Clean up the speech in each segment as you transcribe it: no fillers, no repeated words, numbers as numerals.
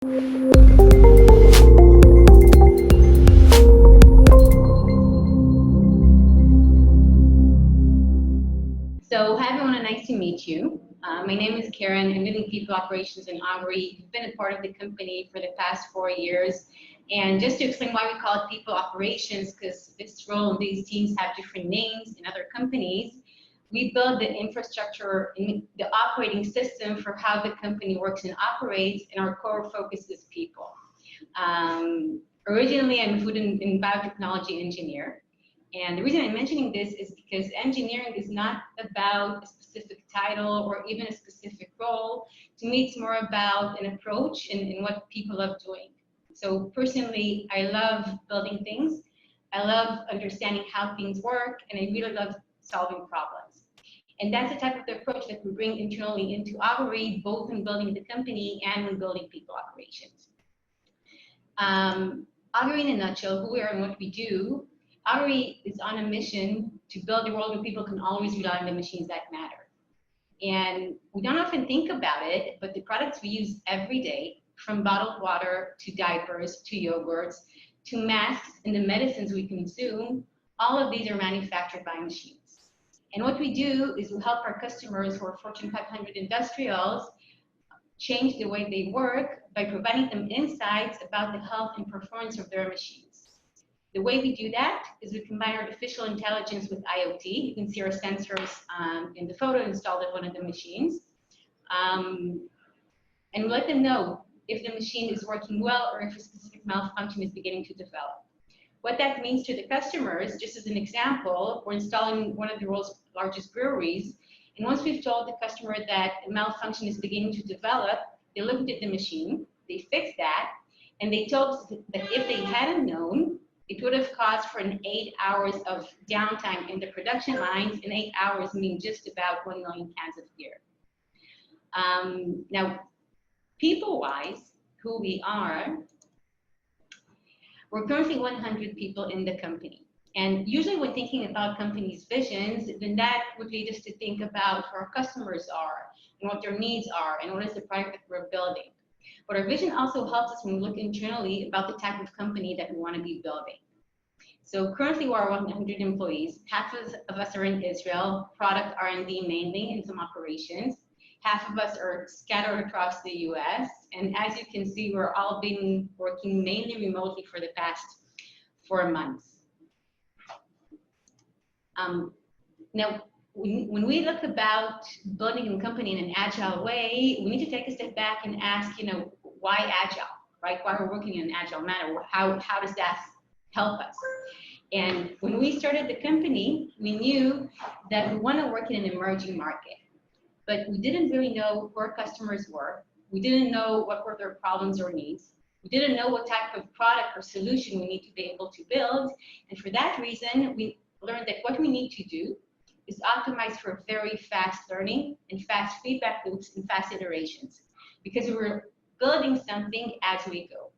So, hi everyone, nice to meet you. My name is Keren. I'm leading people operations in Augury. I've been a part of the company for the past 4 years. And just to explain why we call it people operations, because this role and these teams have different names in other companies, we build the infrastructure and the operating system for how the company works and operates, and our core focus is people. Originally, I'm a food and biotechnology engineer. And the reason I'm mentioning this is because engineering is not about a specific title or even a specific role. To me, it's more about an approach and what people love doing. So personally, I love building things. I love understanding how things work, and I really love solving problems. And that's the type of the approach that we bring internally into Augury, both in building the company and in building people operations. Augury in a nutshell, who we are and what we do. Augury is on a mission to build a world where people can always rely on the machines that matter. And we don't often think about it, but the products we use every day, from bottled water to diapers to yogurts to masks and the medicines we consume, all of these are manufactured by machines. And what we do is we help our customers who are Fortune 500 industrials change the way they work by providing them insights about the health and performance of their machines. The way we do that is we combine artificial intelligence with IoT. You can see our sensors in the photo installed at one of the machines. And let them know if the machine is working well or if a specific malfunction is beginning to develop. What that means to the customers, just as an example, we're installing one of the world's largest breweries, and once we've told the customer that a malfunction is beginning to develop, they looked at the machine, they fixed that, and they told us that if they hadn't known, it would have caused for an 8 hours of downtime in the production lines, and 8 hours mean just about 1 million cans of beer. Now, people-wise, who we are, we're currently 100 people in the company. And usually when thinking about companies' visions, then that would lead us to think about who our customers are and what their needs are and what is the product that we're building. But our vision also helps us when we look internally about the type of company that we want to be building. So currently we're 100 employees. Half of us are in Israel, product R&D mainly, and some operations. Half of us are scattered across the US. And as you can see, we're all been working mainly remotely for the past 4 months. Now, when we look about building a company in an agile way, we need to take a step back and ask, why agile, right? Why we're working in an agile manner? How does that help us? And when we started the company, we knew that we want to work in an emerging market, but we didn't really know who our customers were. We didn't know what were their problems or needs. We didn't know what type of product or solution we need to be able to build. And for that reason, we learned that what we need to do is optimize for very fast learning and fast feedback loops and fast iterations, because we're building something as we go.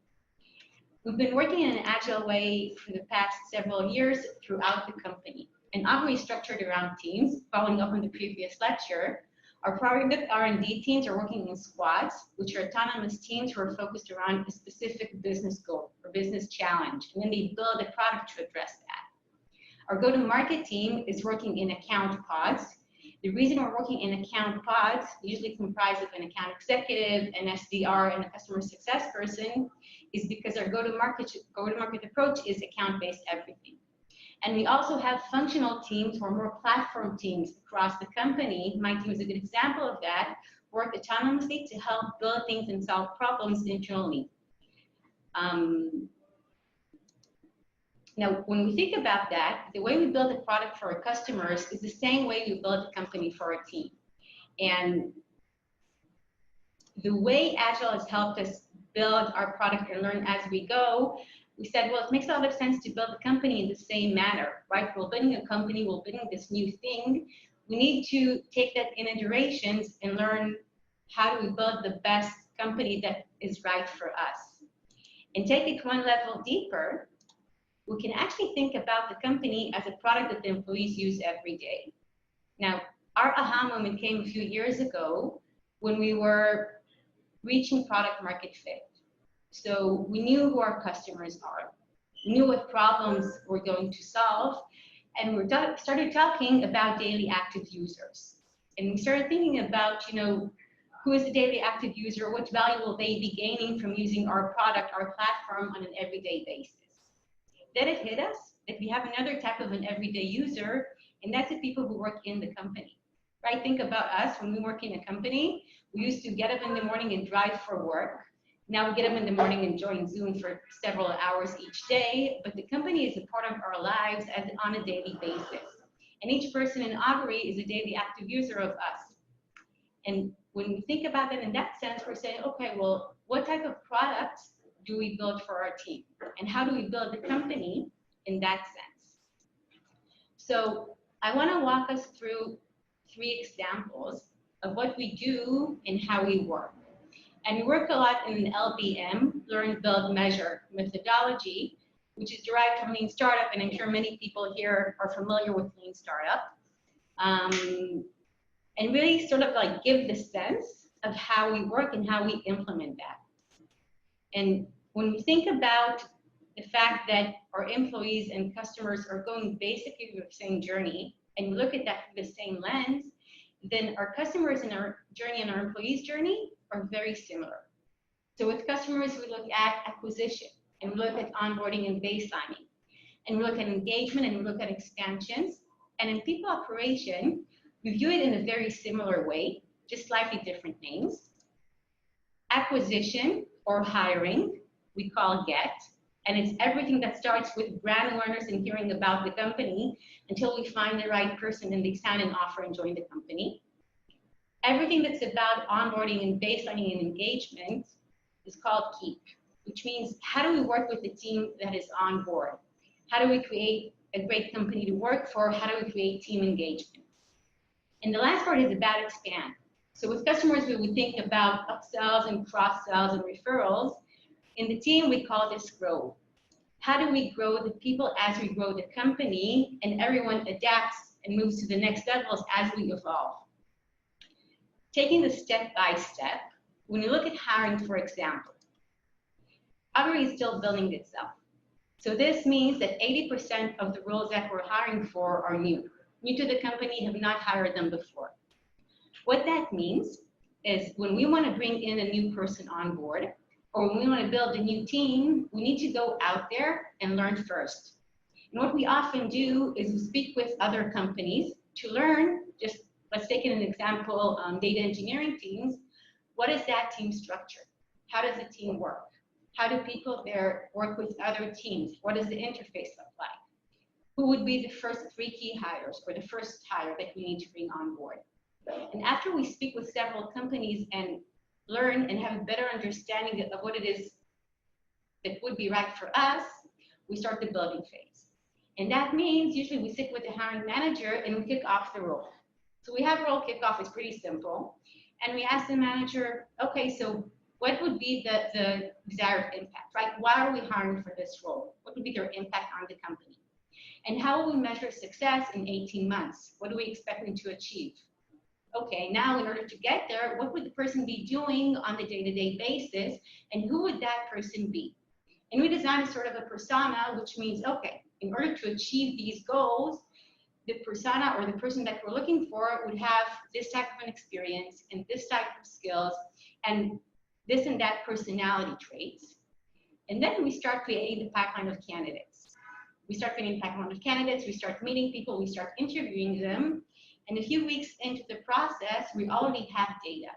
We've been working in an agile way for the past several years throughout the company. And Augury is structured around teams. Following up on the previous lecture, our product R&D teams are working in squads, which are autonomous teams who are focused around a specific business goal or business challenge, and then they build a product to address that. Our go-to-market team is working in account pods. The reason we're working in account pods, usually comprised of an account executive, an SDR, and a customer success person, is because our go-to-market approach is account-based everything. And we also have functional teams or more platform teams across the company. My team is a good example of that, work autonomously to help build things and solve problems internally. Now, when we think about that, the way we build a product for our customers is the same way we build a company for our team. And the way Agile has helped us build our product and learn as we go, we said, well, it makes a lot of sense to build a company in the same manner, right? We're building a company, we're building this new thing. We need to take that in iterations and learn how do we build the best company that is right for us. And take it one level deeper, we can actually think about the company as a product that the employees use every day. Now, our aha moment came a few years ago when we were reaching product market fit. So we knew who our customers are, we knew what problems we're going to solve, and we started talking about daily active users. And we started thinking about, who is the daily active user? What value will they be gaining from using our product, our platform on an everyday basis? Then it hit us that we have another type of an everyday user, and that's the people who work in the company. Right? Think about us when we work in a company. We used to get up in the morning and drive for work. Now we get up in the morning and join Zoom for several hours each day, but the company is a part of our lives on a daily basis. And each person in Augury is a daily active user of us. And when we think about that in that sense, we're saying, okay, well, what type of products do we build for our team? And how do we build the company in that sense? So I want to walk us through 3 examples of what we do and how we work. And we work a lot in an LBM, Learn, Build, Measure methodology, which is derived from Lean Startup, and I'm sure many people here are familiar with Lean Startup. And really sort of like give the sense of how we work and how we implement that. And when we think about the fact that our employees and customers are going basically through the same journey, and we look at that through the same lens, then our customers and our journey and our employees' journey are very similar. So with customers, we look at acquisition, and we look at onboarding and baselining, and we look at engagement, and we look at expansions. And in people operation, we view it in a very similar way, just slightly different names. Acquisition or hiring, we call get, and it's everything that starts with brand awareness and hearing about the company until we find the right person and they sign an offer and join the company. Everything that's about onboarding and baselining and engagement is called keep, which means how do we work with the team that is on board? How do we create a great company to work for? How do we create team engagement? And the last part is about expand. So with customers, we would think about upsells and cross-sells and referrals. In the team, we call this grow. How do we grow the people as we grow the company, and everyone adapts and moves to the next levels as we evolve? Taking this step by step, when you look at hiring, for example, Augury is still building itself. So this means that 80% of the roles that we're hiring for are new to the company, have not hired them before. What that means is when we want to bring in a new person on board, or when we want to build a new team, we need to go out there and learn first. And what we often do is we speak with other companies to learn, just let's take an example, data engineering teams. What is that team structure? How does the team work? How do people there work with other teams? What does the interface look like? Who would be the first 3 key hires or the first hire that we need to bring on board? And after we speak with several companies and learn and have a better understanding of what it is that would be right for us, we start the building phase. And that means usually we sit with the hiring manager and we kick off the role. So we have role kickoff, it's pretty simple. And we ask the manager, okay, so what would be the desired impact, right? Why are we hiring for this role? What would be their impact on the company? And how will we measure success in 18 months? What do we expect them to achieve? Okay, now in order to get there, what would the person be doing on the day-to-day basis, and who would that person be? And we design a sort of a persona, which means, okay, in order to achieve these goals, the persona or the person that we're looking for would have this type of an experience and this type of skills and this and that personality traits. And then we start creating the pipeline of candidates. We start creating a pipeline of candidates, we start meeting people, we start interviewing them. And a few weeks into the process, we already have data.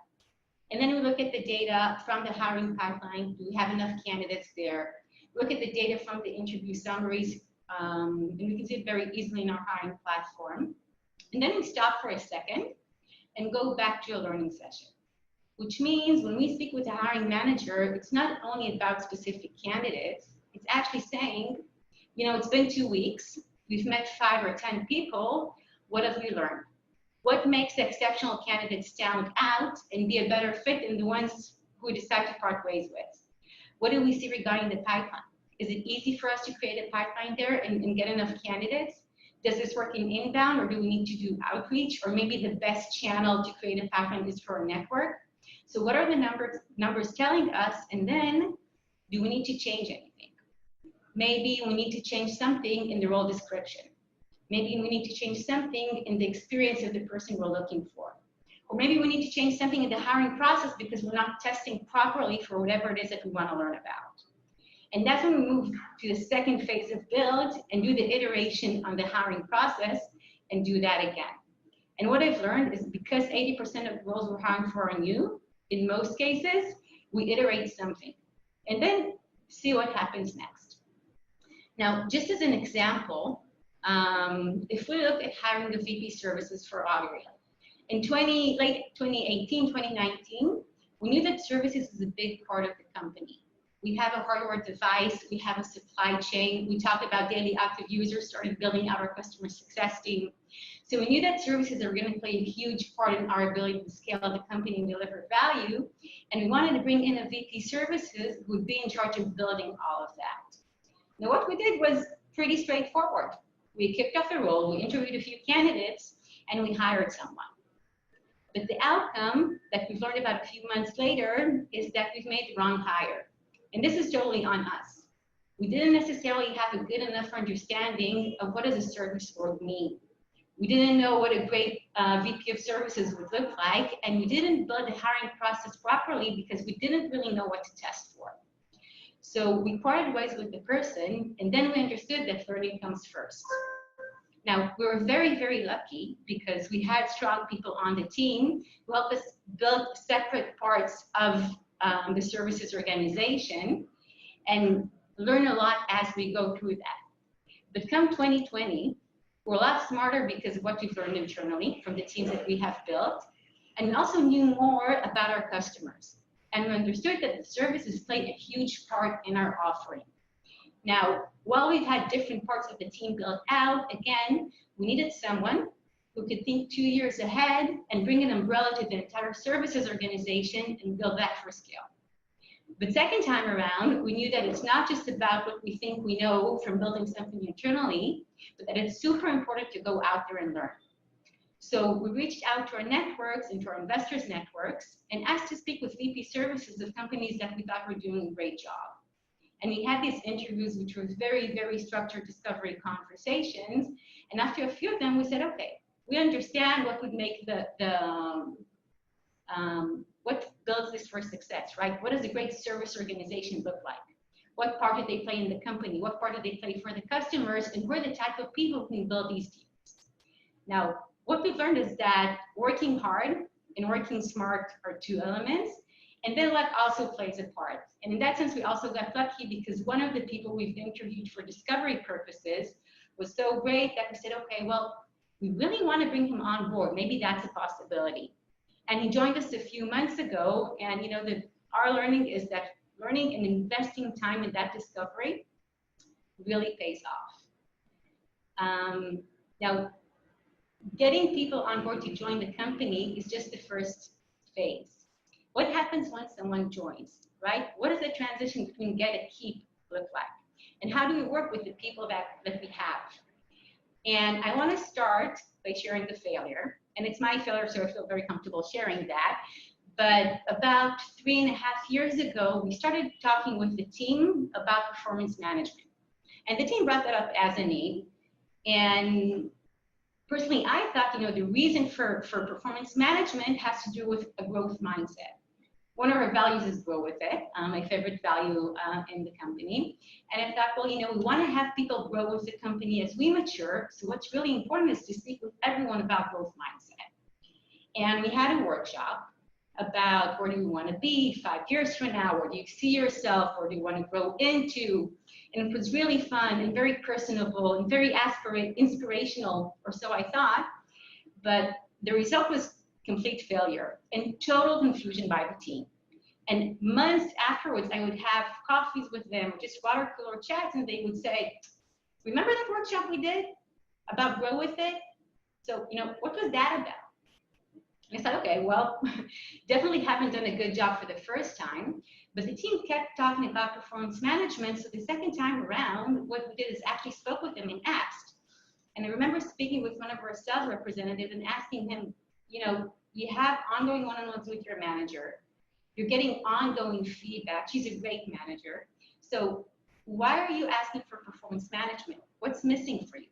And then we look at the data from the hiring pipeline. Do we have enough candidates there? Look at the data from the interview summaries, and we can see it very easily in our hiring platform. And then we stop for a second and go back to a learning session, which means when we speak with the hiring manager, it's not only about specific candidates, it's actually saying, it's been 2 weeks, we've met 5 or 10 people, what have we learned? What makes the exceptional candidates stand out and be a better fit than the ones who we decide to part ways with? What do we see regarding the pipeline? Is it easy for us to create a pipeline there and get enough candidates? Does this work in inbound, or do we need to do outreach? Or maybe the best channel to create a pipeline is for a network? So what are the numbers telling us? And then Do we need to change anything? Maybe we need to change something in the role description. Maybe we need to change something in the experience of the person we're looking for. Or maybe we need to change something in the hiring process because we're not testing properly for whatever it is that we want to learn about. And that's when we move to the second phase of build and do the iteration on the hiring process and do that again. And what I've learned is because 80% of the roles we're hiring for are new, in most cases, we iterate something and then see what happens next. Now, just as an example, if we look at hiring the VP services for Augury, in late 2018, 2019, we knew that services is a big part of the company. We have a hardware device, we have a supply chain, we talked about daily active users, started building out our customer success team. So we knew that services are going to play a huge part in our ability to scale the company and deliver value. And we wanted to bring in a VP services who would be in charge of building all of that. Now, what we did was pretty straightforward. We kicked off the role, we interviewed a few candidates, and we hired someone. But the outcome that we've learned about a few months later is that we've made the wrong hire. And this is totally on us. We didn't necessarily have a good enough understanding of what does a service org mean. We didn't know what a great VP of services would look like, and we didn't build the hiring process properly because we didn't really know what to test for. So we parted ways with the person, and then we understood that learning comes first. Now, we were very, very lucky because we had strong people on the team who helped us build separate parts of the services organization and learn a lot as we go through that. But come 2020, we're a lot smarter because of what we've learned internally from the teams that we have built, and we also knew more about our customers. And we understood that the services played a huge part in our offering. Now, while we've had different parts of the team built out, again, we needed someone who could think 2 years ahead and bring an umbrella to the entire services organization and build that for scale. But second time around, we knew that it's not just about what we think we know from building something internally, but that it's super important to go out there and learn. So we reached out to our networks and to our investors' networks and asked to speak with VP services of companies that we thought were doing a great job. And we had these interviews, which were very, very structured discovery conversations. And after a few of them, we said, okay, we understand what would make what builds this for success, right? What does a great service organization look like? What part do they play in the company? What part do they play for the customers? And we're the type of people who can build these teams. Now, what we've learned is that working hard and working smart are two elements. And then luck also plays a part. And in that sense, we also got lucky because one of the people we've interviewed for discovery purposes was so great that we said, okay, well, we really want to bring him on board. Maybe that's a possibility. And he joined us a few months ago. And you know, our learning is that learning and investing time in that discovery really pays off. Now, getting people on board to join the company is just the first phase. What happens once someone joins, right? What does the transition between get and keep look like? And how do we work with the people that we have? And I want to start by sharing the failure. And it's my failure, so I feel very comfortable sharing that. But about 3.5 years ago, we started talking with the team about performance management. And the team brought that up as a need. And personally, I thought, you know, the reason for performance management has to do with a growth mindset. One of our values is grow with it, my favorite value in the company. And I thought, well, you know, we want to have people grow with the company as we mature. So what's really important is to speak with everyone about growth mindset. And we had a workshop about where do you want to be 5 years from now? Where do you see yourself? Where do you want to grow into? And it was really fun and very personable and very inspirational, or so I thought. But the result was complete failure and total confusion by the team. And months afterwards, I would have coffees with them, just water cooler chats, and they would say, remember that workshop we did about grow with it? So, you know, what was that about? I said, okay, well, definitely haven't done a good job for the first time, but the team kept talking about performance management. So the second time around, what we did is actually spoke with them and asked. And I remember speaking with one of our sales representatives and asking him, you know, you have ongoing one-on-ones with your manager. You're getting ongoing feedback. She's a great manager. So why are you asking for performance management? What's missing for you?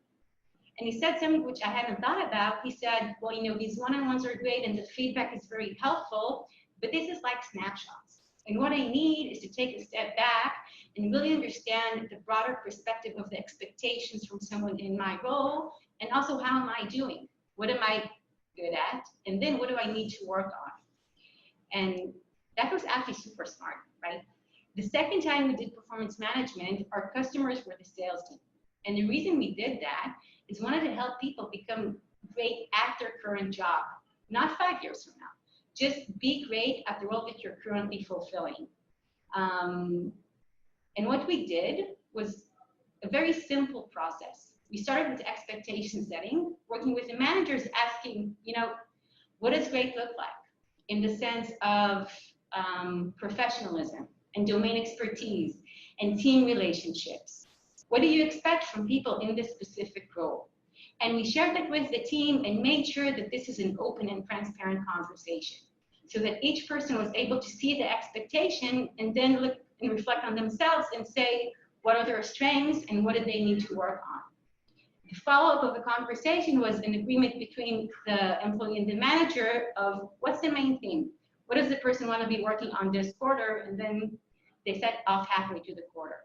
And he said something which I hadn't thought about. He said, well, these one-on-ones are great and the feedback is very helpful, but this is like snapshots. And what I need is to take a step back and really understand the broader perspective of the expectations from someone in my role, and also how am I doing? What am I good at? And then what do I need to work on? And that was actually super smart, right? The second time we did performance management, our customers were the sales team. And the reason we did that is we wanted to help people become great at their current job, not 5 years from now. Just be great at the role that you're currently fulfilling. And what we did was a very simple process. We started with expectation setting, working with the managers, asking, what does great look like in the sense of professionalism and domain expertise and team relationships? What do you expect from people in this specific role? And we shared that with the team and made sure that this is an open and transparent conversation, so that each person was able to see the expectation and then look and reflect on themselves and say, what are their strengths and what do they need to work on? The follow-up of the conversation was an agreement between the employee and the manager of what's the main theme? What does the person want to be working on this quarter? And then they set off halfway through the quarter.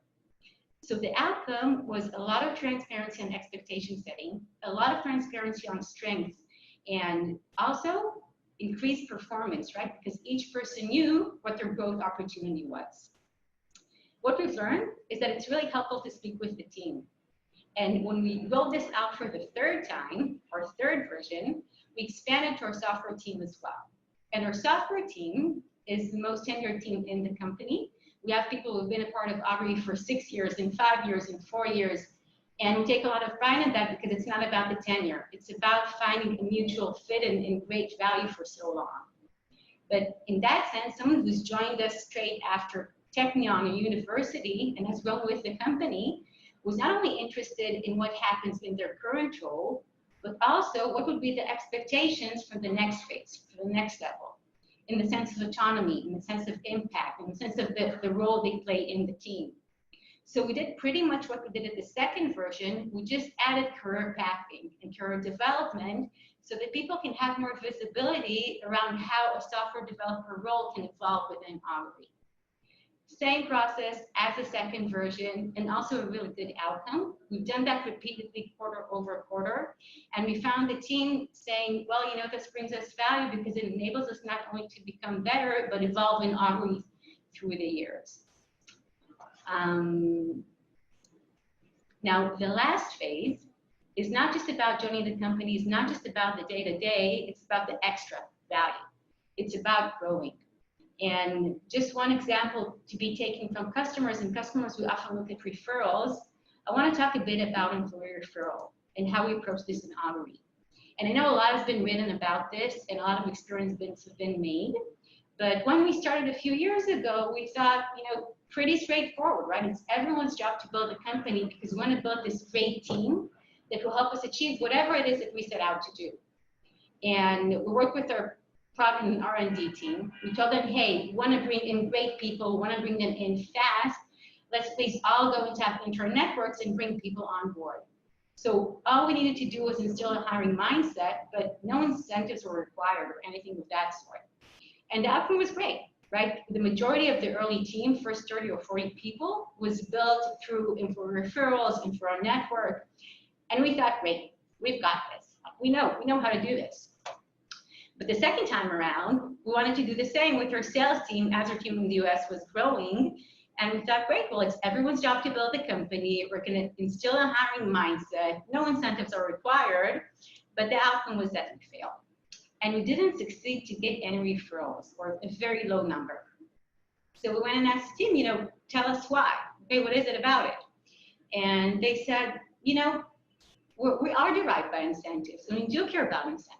So the outcome was a lot of transparency on expectation setting, a lot of transparency on strengths, and also increased performance, right? Because each person knew what their growth opportunity was. What we've learned is that it's really helpful to speak with the team. And when we rolled this out for the third time, our third version, we expanded to our software team as well. And our software team is the most tenured team in the company. We have people who've been a part of Augury for 6 years and 5 years and 4 years. And we take a lot of pride in that because it's not about the tenure. It's about finding a mutual fit and great value for so long. But in that sense, someone who's joined us straight after Technion or university and has grown with the company was not only interested in what happens in their current role, but also what would be the expectations for the next phase, for the next level, in the sense of autonomy, in the sense of impact, in the sense of the role they play in the team. So we did pretty much what we did at the second version. We just added career pathing and career development so that people can have more visibility around how a software developer role can evolve within Augury. Same process as the second version, and also a really good outcome. We've done that repeatedly quarter over quarter, and we found the team saying, well, this brings us value because it enables us not only to become better, but evolve in Augury through the years. Now, the last phase is not just about joining the company, it's not just about the day-to-day, it's about the extra value. It's about growing. And just one example to be taken from customers, and customers who often look at referrals, I want to talk a bit about employee referral and how we approach this in Augury. And I know a lot has been written about this and a lot of experiments have been made. But when we started a few years ago, we thought, pretty straightforward, right? It's everyone's job to build a company because we want to build this great team that will help us achieve whatever it is that we set out to do. And we work with our product and R&D team. We told them, hey, we want to bring in great people, we want to bring them in fast. Let's please all go and tap into our networks and bring people on board. So all we needed to do was instill a hiring mindset, but no incentives were required or anything of that sort. And the outcome was great, right? The majority of the early team, first 30 or 40 people, was built through employee referrals and through our network. And we thought, great, we've got this. We know how to do this. But the second time around, we wanted to do the same with our sales team as our team in the US was growing. And we thought, great, well, it's everyone's job to build a company. We're going to instill a hiring mindset. No incentives are required. But the outcome was that we failed. And we didn't succeed to get any referrals, or a very low number. So we went and asked the team, tell us why. Okay, what is it about it? And they said, we are derived by incentives, and we do care about incentives.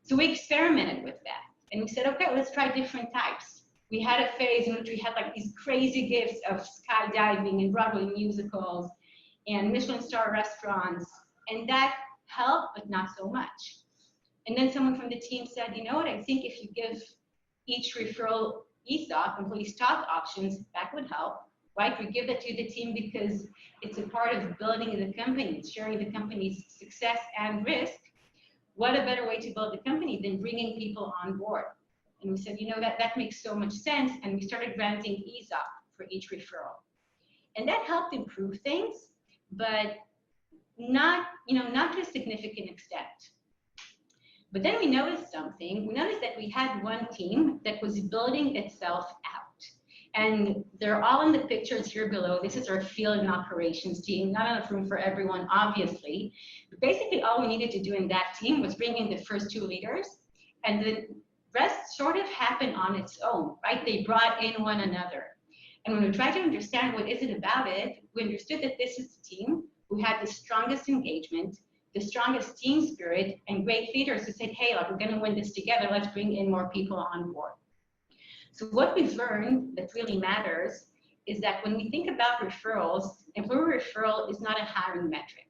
So we experimented with that. And we said, okay, let's try different types. We had a phase in which we had like these crazy gifts of skydiving and Broadway musicals and Michelin star restaurants. And that helped, but not so much. And then someone from the team said, you know what, I think if you give each referral ESOP, employee stock options, that would help. right? We give that to the team because it's a part of building the company, sharing the company's success and risk. What a better way to build the company than bringing people on board? And we said, that makes so much sense. And we started granting ESOP for each referral. And that helped improve things, but not to a significant extent. But then we noticed something. We noticed that we had one team that was building itself out. And they're all in the pictures here below. This is our field and operations team. Not enough room for everyone, obviously. But basically, all we needed to do in that team was bring in the first 2 leaders, and the rest sort of happened on its own, right? They brought in one another. And when we tried to understand what is it about it, we understood that this is the team who had the strongest engagement, the strongest team spirit, and great leaders who said, hey, look, we're going to win this together. Let's bring in more people on board. So what we've learned that really matters is that when we think about referrals, employer referral is not a hiring metric.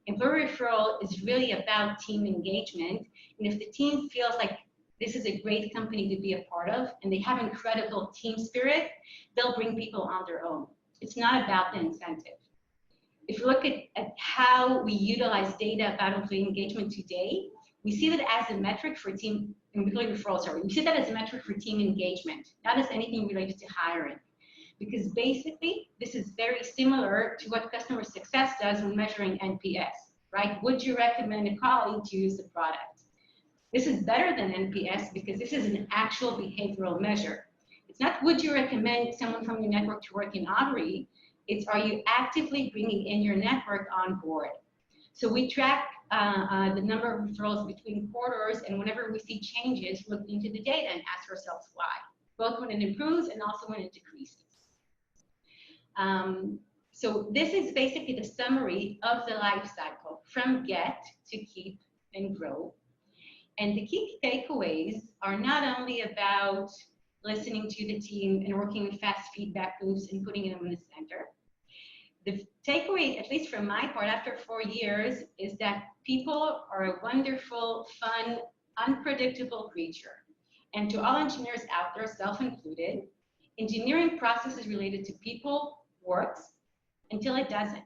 Employer referral is really about team engagement. And if the team feels like this is a great company to be a part of and they have incredible team spirit, they'll bring people on their own. It's not about the incentive. If you look at how we utilize data about employee engagement today, we see that as a metric for team employee referral, we see that as a metric for team engagement, not as anything related to hiring. Because basically, this is very similar to what customer success does when measuring NPS, right? Would you recommend a colleague to use the product? This is better than NPS because this is an actual behavioral measure. It's not would you recommend someone from your network to work in Augury, it's are you actively bringing in your network on board? So we track the number of referrals between quarters, and whenever we see changes, look into the data and ask ourselves why, both when it improves and also when it decreases. So this is basically the summary of the life cycle from get to keep and grow. And the key takeaways are not only about listening to the team and working in fast feedback loops and putting them in the center. The takeaway, at least from my part, after 4 years, is that people are a wonderful, fun, unpredictable creature. And to all engineers out there, self-included, engineering processes related to people works until it doesn't.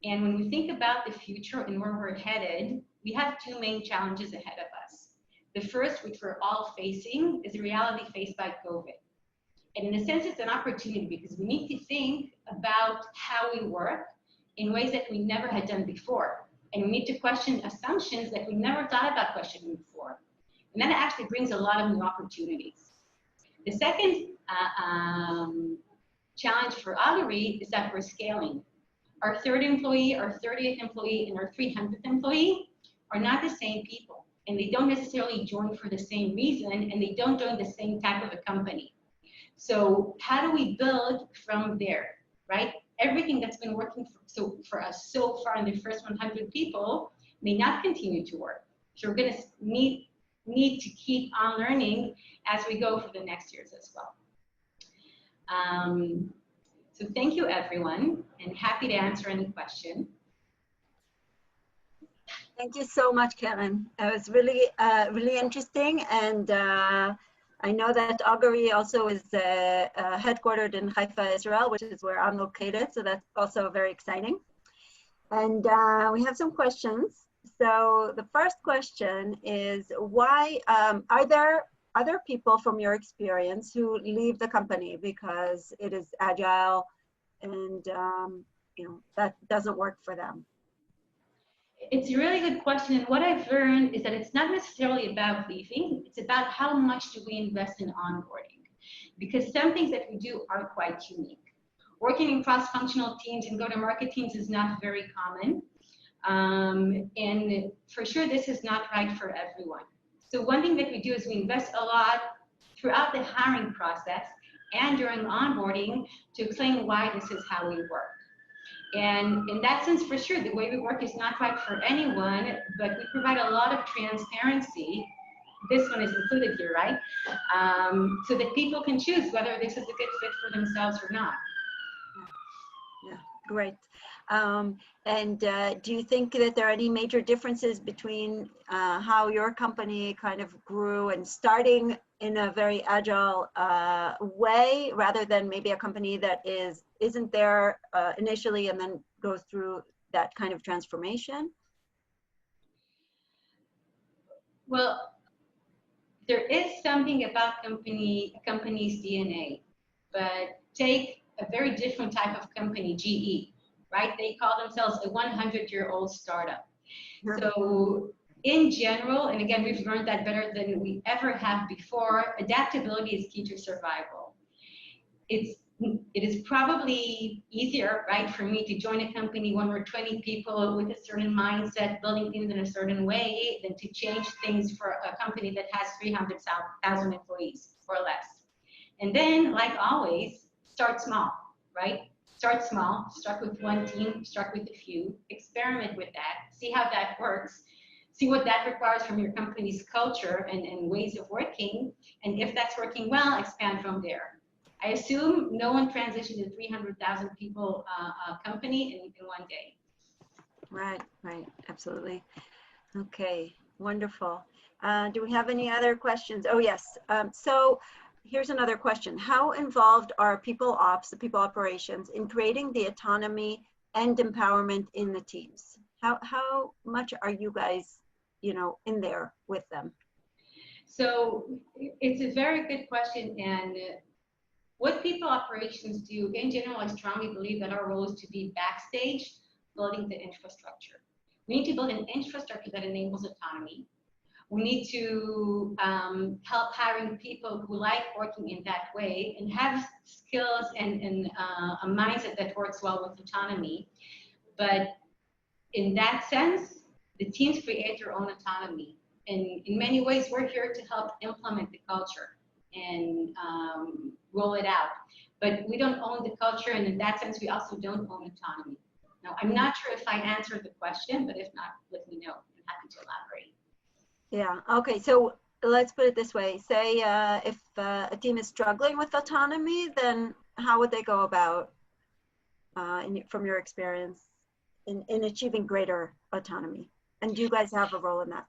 And when we think about the future and where we're headed, we have 2 main challenges ahead of us. The first, which we're all facing, is the reality faced by COVID. And in a sense, it's an opportunity because we need to think about how we work in ways that we never had done before. And we need to question assumptions that we never thought about questioning before. And that actually brings a lot of new opportunities. The second challenge for Augury is that we're scaling. Our 3rd employee, our 30th employee, and our 300th employee are not the same people. And they don't necessarily join for the same reason, and they don't join the same type of a company. So how do we build from there, right? Everything that's been working for us so far in the first 100 people may not continue to work. So we're going to need to keep on learning as we go for the next years as well. So thank you, everyone, and happy to answer any question. Thank you so much, Keren. It was really, really interesting. And I know that Augury also is headquartered in Haifa, Israel, which is where I'm located. So that's also very exciting. And we have some questions. So the first question is, why are there other people from your experience who leave the company because it is agile and that doesn't work for them? It's a really good question, and what I've learned is that it's not necessarily about leaving, it's about how much do we invest in onboarding, because some things that we do are quite unique. Working in cross-functional teams and go-to-market teams is not very common, and for sure this is not right for everyone. So one thing that we do is we invest a lot throughout the hiring process and during onboarding to explain why this is how we work. And in that sense, for sure, the way we work is not right for anyone, but we provide a lot of transparency. This one is included here, right? So that people can choose whether this is a good fit for themselves or not. Yeah, Great. Do you think that there are any major differences between how your company kind of grew and starting in a very agile way, rather than maybe a company that isn't there initially and then goes through that kind of transformation? Well, there is something about company's DNA, but take a very different type of company, GE, right? They call themselves a 100-year-old startup. So in general, and again, we've learned that better than we ever have before, adaptability is key to survival. It is probably easier, right, for me to join a company when we're 20 people with a certain mindset, building things in a certain way, than to change things for a company that has 300,000 employees or less. And then, like always, start small, right? Start small, start with one team, start with a few, experiment with that, see how that works, see what that requires from your company's culture and ways of working, and if that's working well, expand from there. I assume no one transitioned a 300,000 people company in one day. Right, right, absolutely. Okay, wonderful. Do we have any other questions? Oh, yes. So here's another question. How involved are people ops, the people operations, in creating the autonomy and empowerment in the teams? How much are you guys, in there with them? So it's a very good question. And what people operations do, in general, I strongly believe that our role is to be backstage, building the infrastructure. We need to build an infrastructure that enables autonomy. We need to help hiring people who like working in that way and have skills and a mindset that works well with autonomy. But in that sense, the teams create their own autonomy. And in many ways, we're here to help implement the culture and roll it out. But we don't own the culture, and in that sense, we also don't own autonomy. Now, I'm not sure if I answered the question, but if not, let me know. I'm happy to elaborate. Yeah, okay, so let's put it this way. Say if a team is struggling with autonomy, then how would they go about, from your experience, in achieving greater autonomy? And do you guys have a role in that?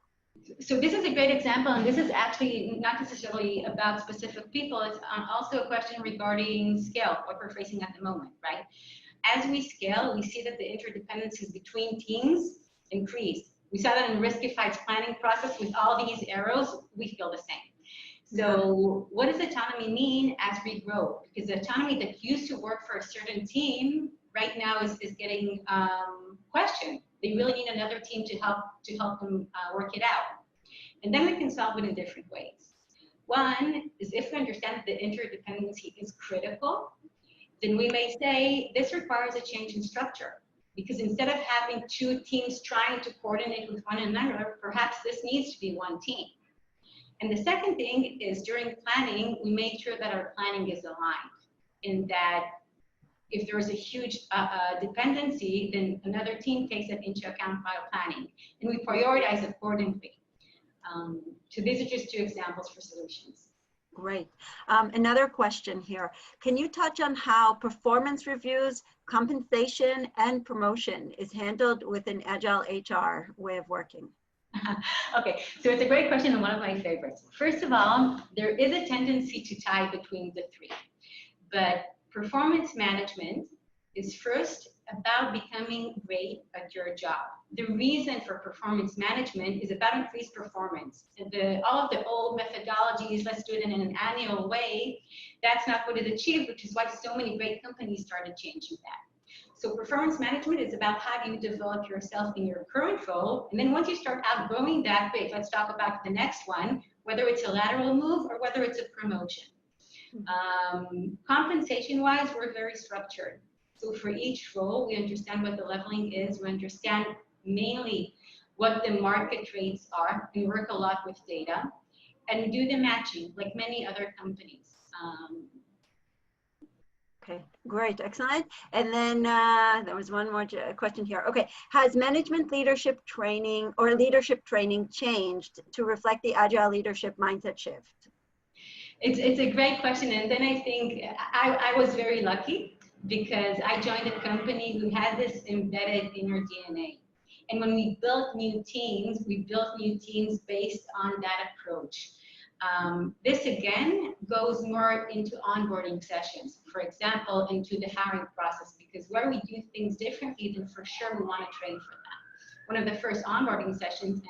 So this is a great example, and this is actually not necessarily about specific people. It's also a question regarding scale, what we're facing at the moment, right? As we scale, we see that the interdependencies between teams increase. We saw that in Riskified's planning process with all these arrows. We feel the same. So what does autonomy mean as we grow? Because the autonomy that used to work for a certain team right now is getting questioned. They really need another team to help them work it out. And then we can solve it in different ways. One is if we understand that the interdependency is critical, then we may say this requires a change in structure. Because instead of having two teams trying to coordinate with one another, perhaps this needs to be one team. And the second thing is during planning, we make sure that our planning is aligned, in that if there is a huge dependency, then another team takes it into account while planning, and we prioritize accordingly. So these are just two examples for solutions. Great. Another question here. Can you touch on how performance reviews, compensation, and promotion is handled with an Agile HR way of working? Okay, so it's a great question and one of my favorites. First of all, there is a tendency to tie between the three, but performance management is first about becoming great at your job. The reason for performance management is about increased performance. And all of the old methodologies, let's do it in an annual way, that's not what is achieved, which is why so many great companies started changing that. So performance management is about how do you develop yourself in your current role. And then once you start outgrowing that, great, let's talk about the next one, whether it's a lateral move or whether it's a promotion. Compensation-wise, we're very structured. So for each role, we understand what the leveling is. We understand mainly what the market rates are. We work a lot with data. And we do the matching, like many other companies. Okay, great, excellent. And then there was one more question here. Okay, has management leadership training or leadership training changed to reflect the Agile leadership mindset shift? It's a great question. And then I think I was very lucky because I joined a company who had this embedded in our DNA. And when we built new teams, based on that approach. This again goes more into onboarding sessions, for example, into the hiring process, because where we do things differently, then for sure we want to train for that. One of the first onboarding sessions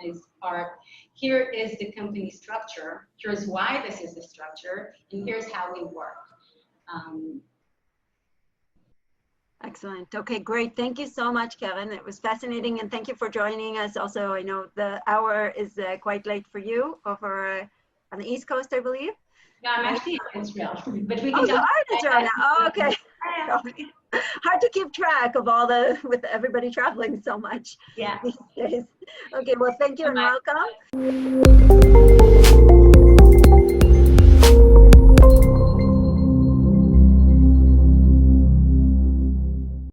here is the company structure, here's why this is the structure, and here's how we work. Excellent. Okay, great. Thank you so much, Keren. It was fascinating, and thank you for joining us. Also, I know the hour is quite late for you over on the East Coast, I believe. No, I'm actually in Israel, but we can. Oh, you are in Israel now. Oh, okay. Hard to keep track of with everybody traveling so much these days. Okay, well, thank you and welcome.